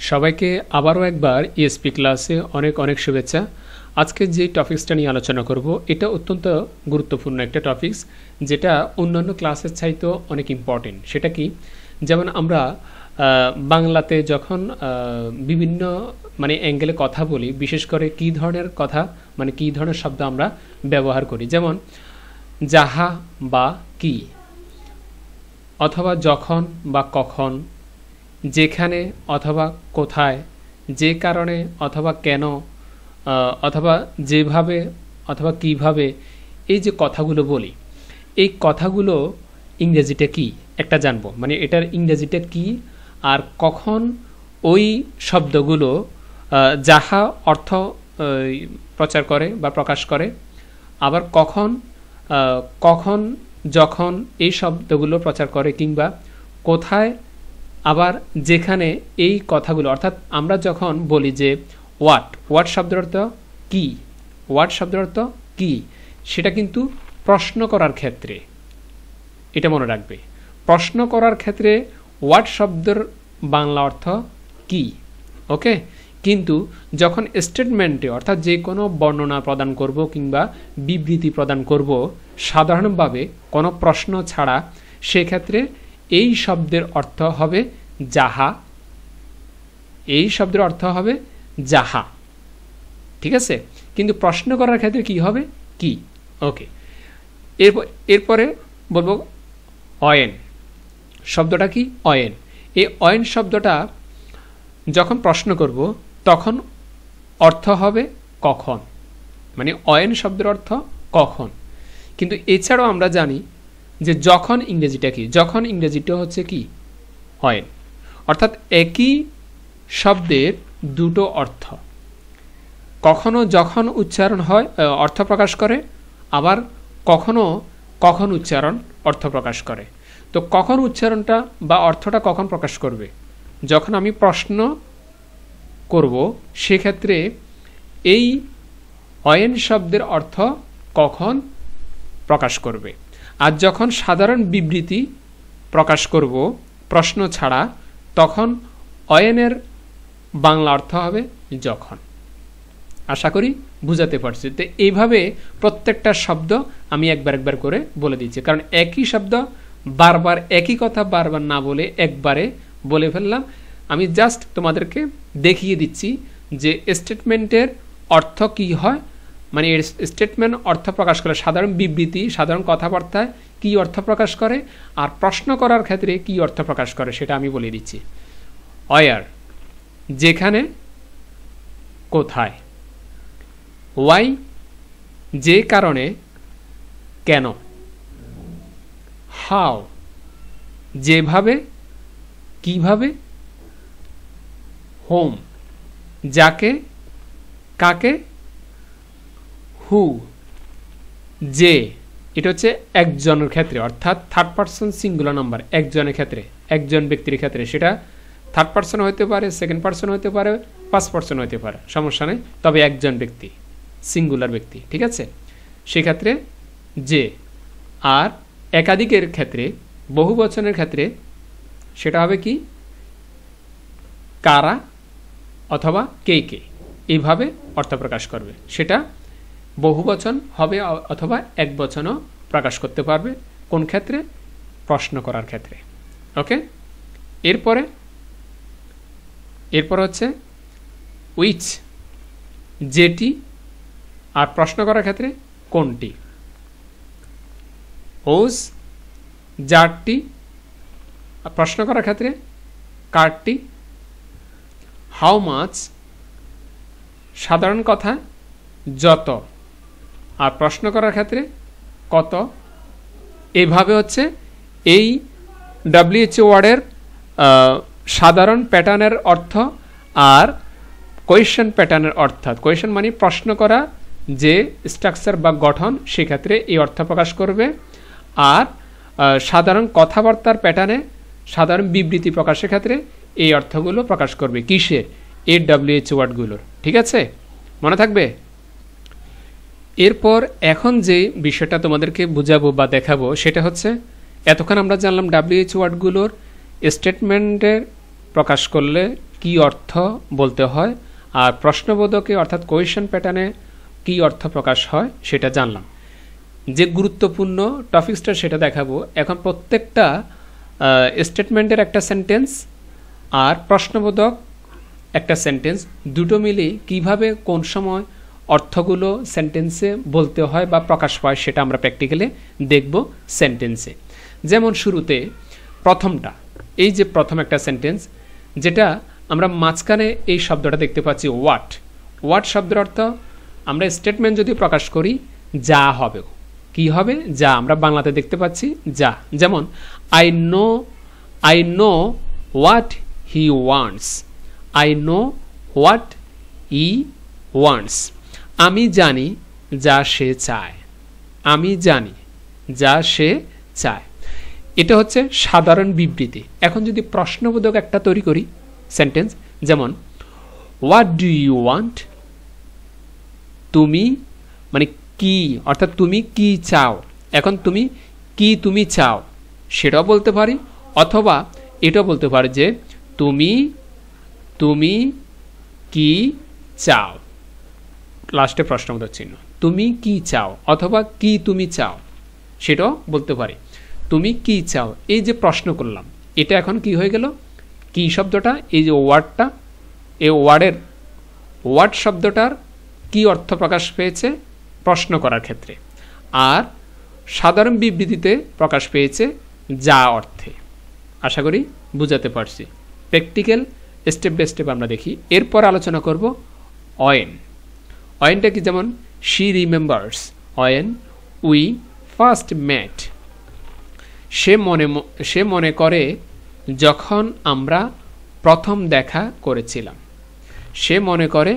সবাইকে আবারও একবার ইএসপি ক্লাসে অনেক অনেক শুভেচ্ছা। আজকে যে টপিক্সটা নিয়ে আলোচনা করব এটা অত্যন্ত গুরুত্বপূর্ণ একটা টপিক্স, যেটা অন্যান্য ক্লাসের চাইতেও অনেক ইম্পর্টেন্ট। সেটা কি, যেমন আমরা বাংলাতে যখন বিভিন্ন অ্যাঙ্গেলে কথা বলি, বিশেষ করে কী ধরনের কথা কী ধরনের শব্দ আমরা ব্যবহার করি, যেমন যাহা বা কি, অথবা যখন বা কখন, যেখানে অথবা কোথায়, যে কারণে অথবা কেন, অথবা যেভাবে অথবা কিভাবে, এই যে কথাগুলো বলি, এই কথাগুলো ইংরেজিটা কি একটা জানবো, এটার ইংরেজিটা কি, আর কখন ওই শব্দগুলো যাহা অর্থ প্রচার করে বা প্রকাশ করে, আবার কখন কখন যখন এই শব্দগুলো প্রচার করে, কিংবা কোথায়, আবার যেখানে এই কথাগুলো, অর্থাৎ আমরা যখন বলি যে ওয়াট শব্দের অর্থ কি, ওয়াট শব্দের অর্থ কি, সেটা কিন্তু প্রশ্ন করার ক্ষেত্রে, এটা মনে রাখবে, প্রশ্ন করার ক্ষেত্রে ওয়াট শব্দের বাংলা অর্থ কি, ওকে। কিন্তু যখন স্টেটমেন্টে, অর্থাৎ যে কোনো বর্ণনা প্রদান করব কিংবা বিবৃতি প্রদান করব সাধারণভাবে কোনো প্রশ্ন ছাড়া, সেক্ষেত্রে এই শব্দের অর্থ হবে যাহা, এই শব্দের অর্থ হবে যাহা, ঠিক আছে। কিন্তু প্রশ্ন করার ক্ষেত্রে কি হবে, কি, ওকে। এরপরে বলবো অয়েন শব্দটা কি, অয়েন। এই অয়েন শব্দটা যখন প্রশ্ন করব তখন অর্থ হবে কখন, অয়েন শব্দের অর্থ কখন। কিন্তু এছাড়াও আমরা জানি যে যখন ইংরেজিটা কি, যখন ইংরেজিটা হচ্ছে কি, অয়েন। অর্থাৎ একই শব্দের দুটো অর্থ, কখনো যখন উচ্চারণ হয় অর্থ প্রকাশ করে, আবার কখনো কখন উচ্চারণ অর্থ প্রকাশ করে। তো কখন উচ্চারণটা বা অর্থটা কখন প্রকাশ করবে, যখন আমি প্রশ্ন করব, সেক্ষেত্রে এই অয়েন শব্দের অর্থ কখন প্রকাশ করবে। আর যখন সাধারণ বিবৃতি প্রকাশ করব প্রশ্ন ছাড়া, তখন অয়েনের বাংলা অর্থ হবে যখন। আশা করি বুঝাতে পারছি। তো এইভাবে প্রত্যেকটা শব্দ আমি একবার করে বলে দিচ্ছি, কারণ একই শব্দ বারবার, একই কথা বারবার না বলে একবারে বলে ফেললাম। আমি জাস্ট তোমাদেরকে দেখিয়ে দিচ্ছি যে স্টেটমেন্টের অর্থ কি হয়, স্টেটমেন্ট অর্থ প্রকাশ করে, সাধারণ বিবৃতি, সাধারণ কথাবার্তায় কি অর্থ প্রকাশ করে, আর প্রশ্ন করার ক্ষেত্রে কি অর্থ প্রকাশ করে, সেটা আমি বলে দিচ্ছি। ওয়্যার যেখানে, কোথায়, ওয়াই যে কারণে, কেন, হাউ যেভাবে, কিভাবে, হোম যাকে, কাকে, হু যে, এটা হচ্ছে একজনের ক্ষেত্রে, অর্থাৎ থার্ড পারসন সিঙ্গুলার নাম্বার, একজনের ক্ষেত্রে, একজন ব্যক্তির ক্ষেত্রে, সেটা থার্ড পারসন হতে পারে, সেকেন্ড পারসন হতে পারে, ফার্স্ট পারসন হতে পারে, সমস্যা নেই, তবে একজন ব্যক্তি, সিঙ্গুলার ব্যক্তি, ঠিক আছে। সেক্ষেত্রে যে। আর একাধিকের ক্ষেত্রে, বহু বচনের ক্ষেত্রে সেটা হবে কি, কারা অথবা কে কে, এইভাবে অর্থ প্রকাশ করবে। সেটা বহু বচন হবে অথবা এক বচনও প্রকাশ করতে পারবে। কোন ক্ষেত্রে, প্রশ্ন করার ক্ষেত্রে, ওকে। এরপর হচ্ছে উইচ যেটি, আর প্রশ্ন করার ক্ষেত্রে কোনটি, হোজ যারটি, আর প্রশ্ন করার ক্ষেত্রে কারটি, হাউ মাচ সাধারণ কথা যত, আর প্রশ্ন করার ক্ষেত্রে কত। এইভাবে হচ্ছে এই ডব্লিউএইচও ওয়ার্ডের সাধারণ প্যাটার্নের অর্থ আর কোয়েশ্চেন প্যাটার্নের, অর্থাৎ কোয়েশ্চেন প্রশ্ন করা যে স্ট্রাকচার বা গঠন, সেক্ষেত্রে এই অর্থ প্রকাশ করবে। আর সাধারণ কথাবার্তার প্যাটার্নে, সাধারণ বিবৃতি প্রকাশের ক্ষেত্রে এই অর্থগুলো প্রকাশ করবে। কিসের, এই ডব্লিউএইচও ওয়ার্ডগুলোর, ঠিক আছে, মনে থাকবে। এরপর এখন যে বিষয়টা তোমাদেরকে বুঝাবো বা দেখাবো, সেটা হচ্ছে, এতক্ষণ আমরা জানলাম ডব্লিউএইচও ওয়ার্ডগুলোর স্টেটমেন্টের প্রকাশ করলে কি অর্থ বলতে হয়, আর প্রশ্নবোধকে অর্থাৎ কোয়েশ্চেন প্যাটার্নে কি অর্থ প্রকাশ হয় সেটা জানলাম। যে গুরুত্বপূর্ণ টপিকসটা সেটা দেখাবো। এখন প্রত্যেকটা স্টেটমেন্টের একটা সেন্টেন্স আর প্রশ্নবোধক একটা সেন্টেন্স, দুটো মিলে কিভাবে কোন সময় অর্থগুলো সেন্টেন্সে বলতে হয় বা প্রকাশ পায় সেটা আমরা প্র্যাকটিক্যালি দেখব সেন্টেন্সে। যেমন শুরুতে প্রথমটা, এই যে প্রথম একটা সেন্টেন্স, যেটা আমরা মাঝখানে এই শব্দটা দেখতে পাচ্ছি হোয়াট। হোয়াট শব্দের অর্থ আমরা স্টেটমেন্ট যদি প্রকাশ করি যা হবে, কি হবে, যা। আমরা বাংলাতে দেখতে পাচ্ছি যা। যেমন I know what he wants. I know what he wants. আমি জানি যা সে চায়। আমি জানি যা সে চায়। এটা হচ্ছে সাধারণ বিবৃতি। এখন যদি প্রশ্নবোধক একটা তৈরি করি সেন্টেন্স, যেমন হোয়াট ডু ইউ ওয়ান্ট। তুমি মানে কি, অর্থাৎ তুমি কি চাও। এখন তুমি চাও সেটাও বলতে পারি, অথবা এটাও বলতে পারি যে তুমি কি চাও, লাস্টে প্রশ্নবোধক চিহ্ন। তুমি কি চাও অথবা কি তুমি চাও সেটাও বলতে পারি। তুমি কি চাও, এই যে প্রশ্ন করলাম, এটা এখন কি হয়ে গেল, কি শব্দটা, এই যে ওয়ার্ডটা, এই ওয়ার্ড শব্দটার কি অর্থ প্রকাশ পেয়েছে প্রশ্ন করার ক্ষেত্রে, আর সাধারণ বিবৃতিতে প্রকাশ পেয়েছে যা অর্থে। আশা করি বুঝাতে পারছি। প্র্যাকটিক্যাল স্টেপ বাই স্টেপ আমরা দেখি। এরপর আলোচনা করব অয়েন। অয়েনটা কি, যেমন শি রিমেম্বার্স অয়েন উই ফার্স্ট মেট। সে মনে করে যখন আমরা প্রথম দেখা করেছিলাম। সে মনে করে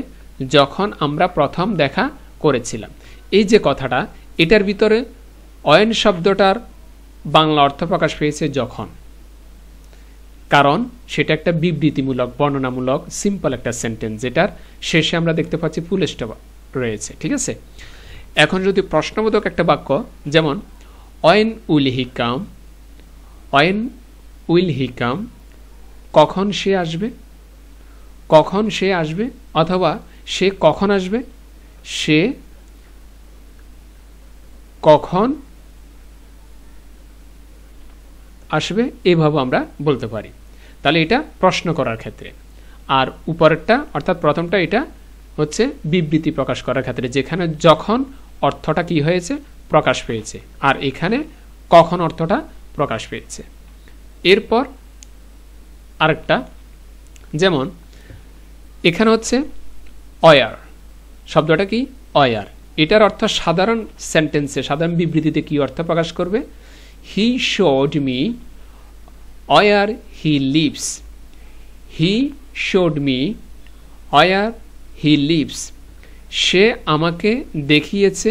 যখন আমরা প্রথম দেখা করেছিলাম। এই যে কথাটা, এটার ভিতরে অয়েন শব্দটার বাংলা অর্থ প্রকাশ পেয়েছে যখন, কারণ সেটা একটা বিবৃতিমূলক বর্ণনামূলক সিম্পল একটা সেন্টেন্স, যেটার শেষে আমরা দেখতে পাচ্ছি ফুল স্টপ রয়েছে। ঠিক আছে, এখন যদি প্রশ্নবোধক একটা বাক্য, যেমন অয়েন will he come. অয়েন will he কাম, কখন সে আসবে। কখন সে আসবে, অথবা সে কখন আসবে। সে কখন আসবে, এভাবে আমরা বলতে পারি। তাহলে এটা প্রশ্ন করার ক্ষেত্রে। আর উপরেরটা অর্থাৎ প্রথমটা, এটা হচ্ছে বিবৃতি প্রকাশ করার ক্ষেত্রে, যেখানে যখন অর্থটা কি হয়েছে প্রকাশ পেয়েছে, আর এখানে কখন অর্থটা প্রকাশ পেয়েছে। এরপর আরেকটা, যেমন এখানে হচ্ছে অয়ার শব্দটা কি, অয়ার। এটার অর্থ সাধারণ সেন্টেন্সে, সাধারণ বিবৃতিতে কি অর্থ প্রকাশ করবে, he showed me where he lives. He showed me where he lives. সে আমাকে দেখিয়েছে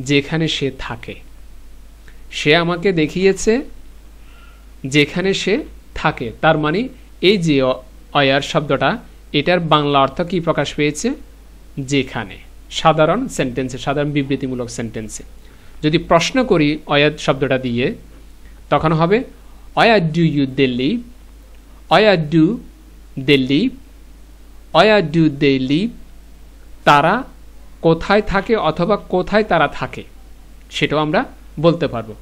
যেখানে সে থাকে। সে আমাকে দেখিয়েছে যেখানে সে থাকে। তার মানে এই যে অয়ার শব্দটা, এটার বাংলা অর্থ কি প্রকাশ পেয়েছে, যেখানে। সাধারণ সেন্টেন্সে, সাধারণ বিবৃতিমূলক সেন্টেন্সে যদি প্রশ্ন করি অয়ার শব্দটা দিয়ে, তখন হবে where do you they live. Where do they live. Where do they live. তারা কোথায় থাকে অথবা কোথায় তারা থাকে, সেটাও আমরা বলতে পারবো।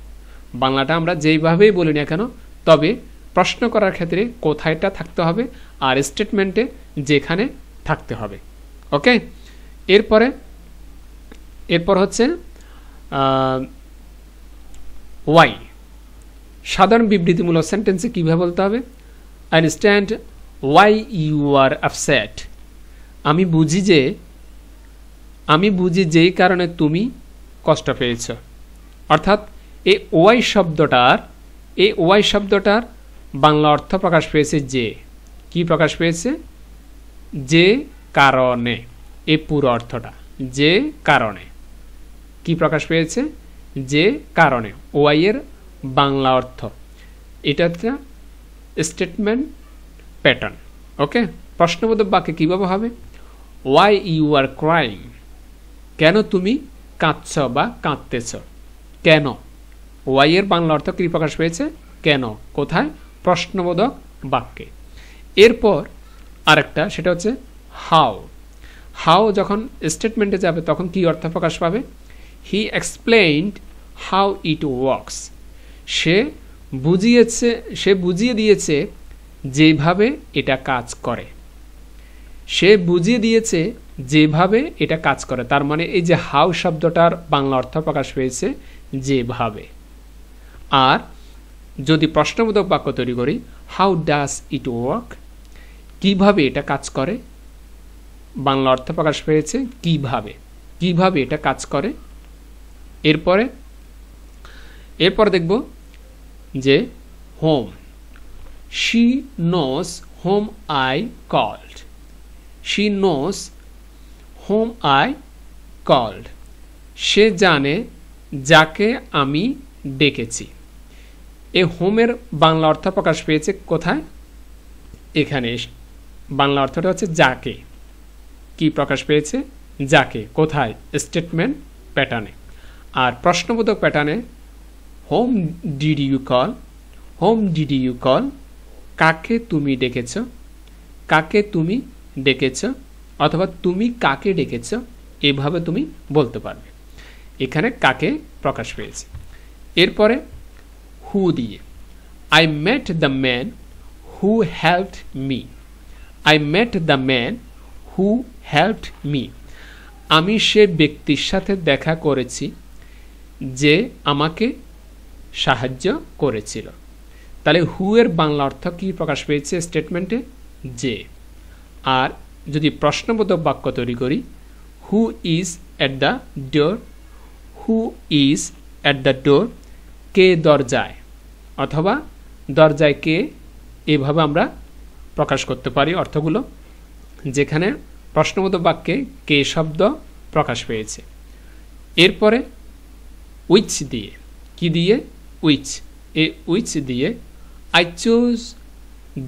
বাংলাটা আমরা যেইভাবেই বলি না কেন, তবে প্রশ্ন করার ক্ষেত্রে কোথায়টা থাকতে হবে, আর স্টেটমেন্টে যেখানে থাকতে হবে। ওকে, এরপর হচ্ছে ওয়াই। সাধারণ বিবৃতিমূলক সেন্টেন্সে কীভাবে বলতে হবে, I understand why you are upset. আমি বুঝি যেই কারণে তুমি কষ্ট পেয়েছ। অর্থাৎ এই ওয়াই শব্দটার বাংলা অর্থ প্রকাশ পেয়েছে যে। কি প্রকাশ পেয়েছে, যে কারণে। এই পুরো অর্থটা যে কারণে। কি প্রকাশ পেয়েছে, যে কারণে। ওয়াই এর বাংলা অর্থ, এটা একটা স্টেটমেন্ট প্যাটার্ন। ওকে, প্রশ্নবোধক বাক্যে কীভাবে হবে, ওয়াই ইউ আর ক্রাইং। কেন তুমি কাঁদছ বা কাঁদতেছ, কেন। ওয়াই এর বাংলা অর্থ কি প্রকাশ পেয়েছে, কেন। কোথায়, প্রশ্নবোধক বাক্যে। এরপর আরেকটা সেটা হচ্ছে হাউ। হাউ যখন স্টেটমেন্টে যাবে তখন কি অর্থ প্রকাশ পাবে? হি এক্সপ্লেইনড হাউ ইট ওয়ার্কস। সে বুঝিয়ে দিয়েছে যেভাবে এটা কাজ করে। সে বুঝিয়ে দিয়েছে যেভাবে এটা কাজ করে। তার মানে এই যে হাউ শব্দটার বাংলা অর্থ প্রকাশ পেয়েছে যেভাবে। আর যদি প্রশ্নবোধক বাক্য তৈরি করি, হাউ ডাজ ইট ওয়ার্ক, কিভাবে এটা কাজ করে, বাংলা অর্থ প্রকাশ পেয়েছে কিভাবে, কিভাবে এটা কাজ করে। এরপরে দেখব যে whom. She knows whom I called. She knows whom I called. সে জানে যাকে আমি ডেকেছি। এই হোমের বাংলা অর্থ প্রকাশ পেয়েছে কোথায়? এখানে বাংলা অর্থটা হচ্ছে যাকে। কি প্রকাশ পেয়েছে? যাকে। কোথায়? স্টেটমেন্ট প্যাটার্নে। আর প্রশ্নবোধক প্যাটার্নে whom did you call, whom did you call, কাকে তুমি ডেকেছ, কাকে তুমি ডেকেছ, অথবা তুমি কাকে ডেকেছ, এভাবে তুমি বলতে পারবে। এখানে কাকে প্রকাশ পেয়েছে। এরপরে হু দিয়ে, I met the man who helped me. I met the man who helped me. আমি সে ব্যক্তির সাথে দেখা করেছি যে আমাকে সাহায্য করেছিল। তাহলে হু এর বাংলা অর্থ কি প্রকাশ পেয়েছে স্টেটমেন্টে? যে। আর যদি প্রশ্নবোধক বাক্য তৈরি করি, who is at the door, who is at the door, কে দরজায়, অথবা দরজায় কে, এভাবে আমরা প্রকাশ করতে পারি অর্থগুলো, যেখানে প্রশ্নবোধক বাক্যে কে শব্দ প্রকাশ পেয়েছে। এরপরে উইচ দিয়ে, কি দিয়ে? উইচ। এই উইচ দিয়ে I choose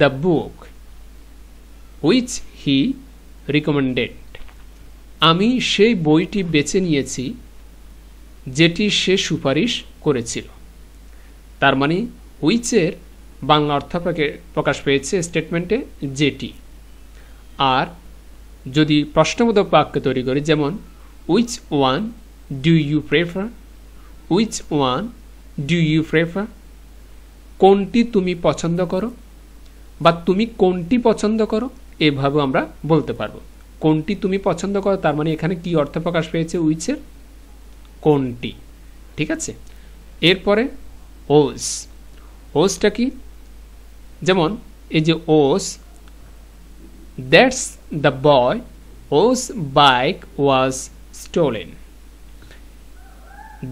the book which he recommended. আমি সেই বইটি বেছে নিয়েছি যেটি সে সুপারিশ করেছিল। তার মানে উইচের বাংলা অর্থ প্রকাশ পেয়েছে স্টেটমেন্টে যেটি। আর যদি প্রশ্নবোধক বাক্য তৈরি করি, যেমন which one do you prefer, which one do you prefer, কোনটি তুমি পছন্দ করো, বা তুমি কোনটি পছন্দ করো, এভাবে আমরা বলতে পারবো। কোনটি তুমি পছন্দ করো, তার মানে এখানে কি অর্থ প্রকাশ পেয়েছে উইচের? কোনটি। ঠিক আছে। এরপরে ওস। ওসটা কি? যেমন এই যে whose, that's the boy whose bike was stolen.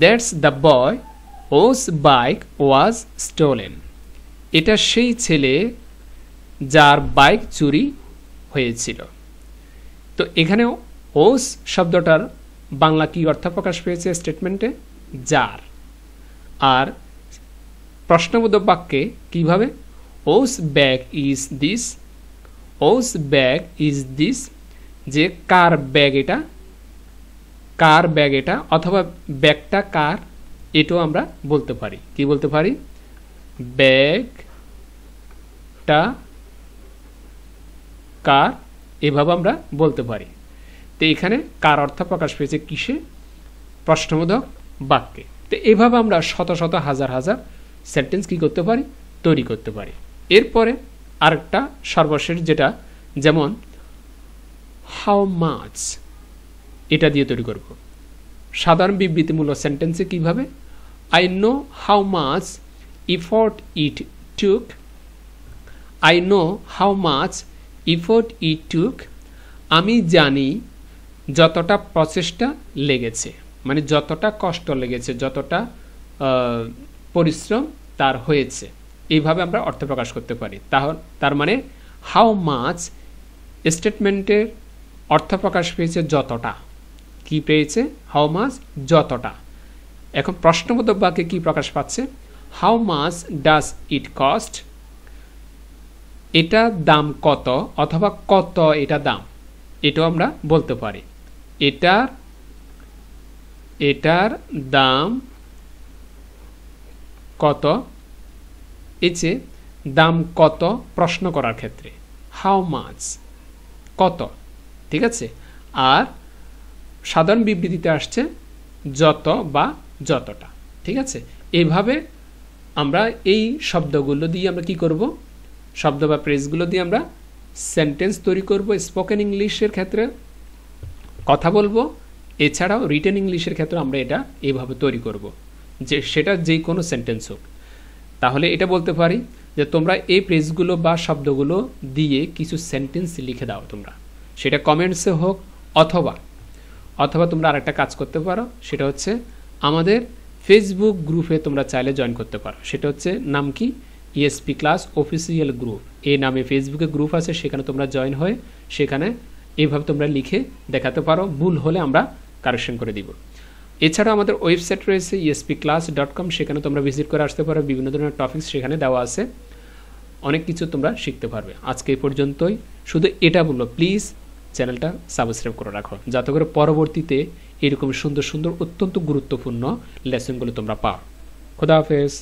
That's the boy whose bike was stolen. এটা সেই ছেলে যার বাইক চুরি হয়েছিল। তো এখানে ওস শব্দটার বাংলা কি অর্থ প্রকাশ পেয়েছে স্টেটমেন্টে? যার। আর প্রশ্নবোধক বাক্যে কিভাবে? Whose bag is this, whose bag is this, যে কার ব্যাগ এটা, কার ব্যাগ এটা, অথবা ব্যাগটা কার, এটাও আমরা বলতে পারি। কি বলতে পারি? ব্যাগটা কার, এভাবে আমরা বলতে পারি। তো এখানে কার অর্থ প্রকাশ পেয়েছে কিসে? প্রশ্নবোধক বাক্যে। তো এভাবে আমরা শত শত হাজার হাজার সেন্টেন্স কি করতে পারি? তৈরি করতে পারি। এরপরে আরেকটা সর্বশেষ যেটা, যেমন হাউ মাচ, এটা দিয়ে তৈরি করব। সাধারণ বিবৃতিমূলক সেন্টেন্সে কিভাবে? I know how much effort it took, I know how much effort it took, আমি জানি যতটা প্রচেষ্টা লেগেছে, মানে যতটা কষ্ট লেগেছে, যতটা পরিশ্রম তার হয়েছে, এইভাবে আমরা অর্থ প্রকাশ করতে পারি। তার মানে হাউ মাচ স্টেটমেন্টের অর্থ প্রকাশ পেয়েছে যতটা। কি পেয়েছে? হাউ মাচ, যতটা। এখন প্রশ্নবোধক বাক্যে কি প্রকাশ পাচ্ছে? How much does it cost, এটা দাম কত, অথবা কত এটা দাম, এটাও আমরা বলতে পারি। এটার দাম কত, এই যে দাম কত প্রশ্ন করার ক্ষেত্রে হাউ মাচ, কত, ঠিক আছে। আর সাধারণ বিবৃতিতে আসছে যত বা যতটা, ঠিক আছে। এইভাবে আমরা এই শব্দগুলো দিয়ে আমরা কি করব, শব্দ বা ফ্রেজগুলো দিয়ে আমরা সেন্টেন্স তৈরি করব স্পোকেন ইংলিশের ক্ষেত্রে কথা বলবো, এছাড়াও রিটেন ইংলিশের ক্ষেত্রে আমরা এটা এইভাবে তৈরি করব, যে সেটা যে কোনো সেন্টেন্স হোক। তাহলে এটা বলতে পারি যে তোমরা এই ফ্রেজগুলো বা শব্দগুলো দিয়ে কিছু সেন্টেন্স লিখে দাও তোমরা, সেটা কমেন্টসে হোক অথবা তোমরা আরেকটা কাজ করতে পারো, সেটা হচ্ছে আমাদের ফেসবুক গ্রুপে তোমরা চাইলে জয়েন করতে পারো। সেটা হচ্ছে নাম কি, ইএসপি ক্লাস অফিসিয়াল গ্রুপ, এই নামে ফেসবুকে গ্রুপ আছে, সেখানে তোমরা জয়েন হয়ে সেখানে এইভাবে তোমরা লিখে দেখাতে পারো, ভুল হলে আমরা কারেকশন করে দিব। এছাড়া আমাদের ওয়েবসাইট রয়েছে espclass.com, সেখানে তোমরা ভিজিট করে আসতে পারো, বিভিন্ন ধরনের টপিকস সেখানে দেওয়া আছে, অনেক কিছু তোমরা শিখতে পারবে। আজকে এই পর্যন্তই, শুধু এটা বললো প্লিজ চ্যানেলটা সাবস্ক্রাইব করে রাখো, যাতে করে পরবর্তীতে এরকম সুন্দর সুন্দর অত্যন্ত গুরুত্বপূর্ণ লেসনগুলো তোমরা পাও। খোদা হাফেজ।